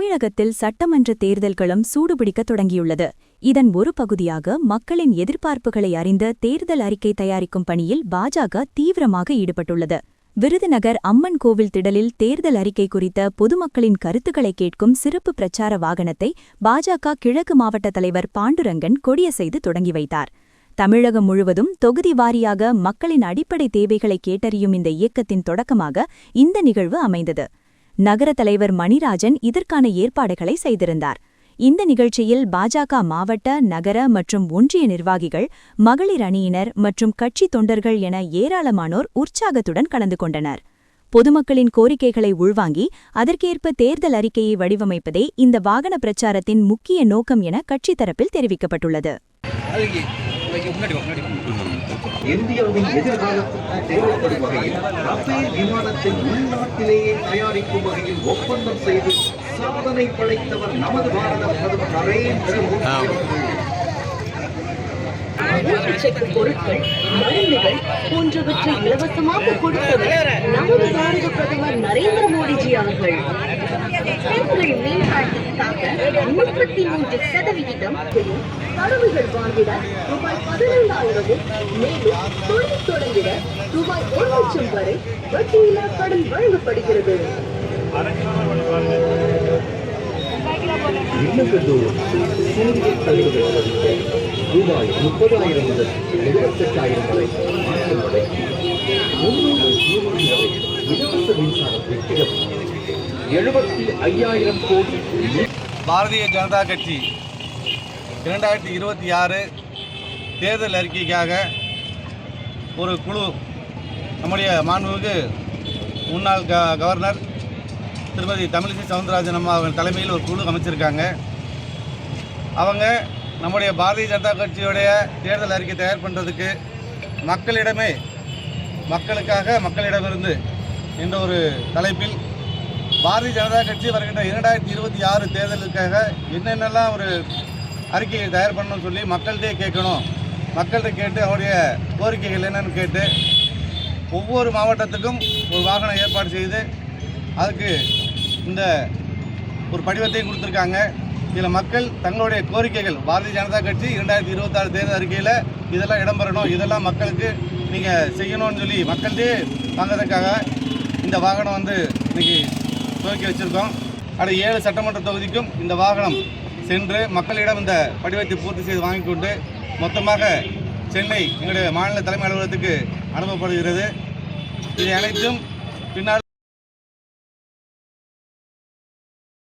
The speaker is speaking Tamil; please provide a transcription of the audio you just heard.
தமிழகத்தில் சட்டமன்ற தேர்தல்களும் சூடுபிடிக்க தொடங்கியுள்ளது. இதன் ஒரு பகுதியாக மக்களின் எதிர்பார்ப்புகளை அறிந்த தேர்தல் அறிக்கை தயாரிக்கும் பணியில் பாஜக தீவிரமாக ஈடுபட்டுள்ளது. விருதுநகர் அம்மன் கோவில் திடலில் தேர்தல் அறிக்கை குறித்த பொதுமக்களின் கருத்துக்களை கேட்கும் சிறப்பு பிரச்சார வாகனத்தை பாஜக கிழக்கு மாவட்ட தலைவர் பாண்டுரங்கன் கொடியசைது தொடங்கி வைத்தார். தமிழகம் முழுவதும் தொகுதி வாரியாக மக்களின் அடிப்படை தேவைகளை கேட்டறியும் இந்த இயக்கத்தின் தொடக்கமாக இந்த நிகழ்வு அமைந்தது. நகர தலைவர் மணிராஜன் இதற்கான ஏற்பாடுகளை செய்திருந்தார். இந்த நிகழ்ச்சியில் பாஜக மாவட்ட, நகர மற்றும் ஒன்றிய நிர்வாகிகள், மகளிர் அணியினர் மற்றும் கட்சி தொண்டர்கள் என ஏராளமானோர் உற்சாகத்துடன் கலந்து கொண்டனர். பொதுமக்களின் கோரிக்கைகளை உள்வாங்கி அதற்கேற்ப தேர்தல் அறிக்கையை வடிவமைப்பதே இந்த வாகன பிரச்சாரத்தின் முக்கிய நோக்கம் என கட்சி தரப்பில் தெரிவிக்கப்பட்டுள்ளது. இந்தியாவின் எதிர்காலத்துக்கு தேவைப்படும் வகையில் ரஃபேல் விமானத்தை உள்நாட்டிலேயே தயாரிக்கும் வகையில் ஒப்பந்தம் செய்து சாதனை படைத்தவர் நமது பாரத பிரதமர் நரேந்திர மோடி. பொருட்கள், மருந்துகள் போன்றவற்றை இலவசமாக கொடுத்தவர் நமது பாரத பிரதமர் நரேந்திர மோடிஜி அவர்கள். பெண்கள் மேம்பாட்டிற்காக 33% கடவுள்கள் வாங்கிட ரூபாய் 15,000 மேலும் தொழில் தொடங்கிட ரூபாய் 1,00,000 வரை வட்டியில்லா கடன் வழங்கப்படுகிறது. ரூபாய் 30,000 முதல் 78,000 வரை மாற்றம் வரை 300 இலவச மின்சார வெற்றிடம் 75,000 கோடி. பாரதிய ஜனதா கட்சி 2026 தேர்தல் அறிக்கைக்காக ஒரு குழு, நம்முடைய மாண்புமிகு முன்னாள் கவர்னர் திருமதி தமிழிசை சவுந்தரராஜன் அம்மா அவர்கள் தலைமையில் ஒரு குழு அமைச்சிருக்காங்க. அவங்க நம்முடைய பாரதிய ஜனதா கட்சியுடைய தேர்தல் அறிக்கை தயார் பண்ணுறதுக்கு மக்களிடமே, மக்களுக்காக மக்களிடமிருந்து என்ற ஒரு தலைப்பில் பாரதிய ஜனதா கட்சி வருகின்ற 2026 தேர்தலுக்காக என்னென்னலாம் ஒரு அறிக்கையை தயார் பண்ணணும்னு சொல்லி மக்கள்கிட்டே கேட்கணும். மக்கள்கிட்ட கேட்டு அவருடைய கோரிக்கைகள் என்னென்னு கேட்டு ஒவ்வொரு மாவட்டத்துக்கும் ஒரு வாகனம் ஏற்பாடு செய்து அதுக்கு இந்த ஒரு படிவத்தையும் கொடுத்துருக்காங்க. இதில் மக்கள் தங்களுடைய கோரிக்கைகள், பாரதிய ஜனதா கட்சி 2026 தேர்தல் அறிக்கையில் இதெல்லாம் இடம்பெறணும், இதெல்லாம் மக்களுக்கு நீங்கள் செய்யணும்னு சொல்லி மக்கள்கிட்டே வாங்கிறதுக்காக இந்த வாகனம் இன்றைக்கி துவக்கி வச்சுருக்கோம். அடுத்த 7 சட்டமன்ற தொகுதிக்கும் இந்த வாகனம் சென்று மக்களிடம் இந்த படிவத்தை பூர்த்தி செய்து வாங்கி கொண்டு மொத்தமாக சென்னை எங்களுடைய மாநில தலைமை அலுவலகத்துக்கு அனுப்பப்படுகிறது. இது அனைத்தும் பின்னால்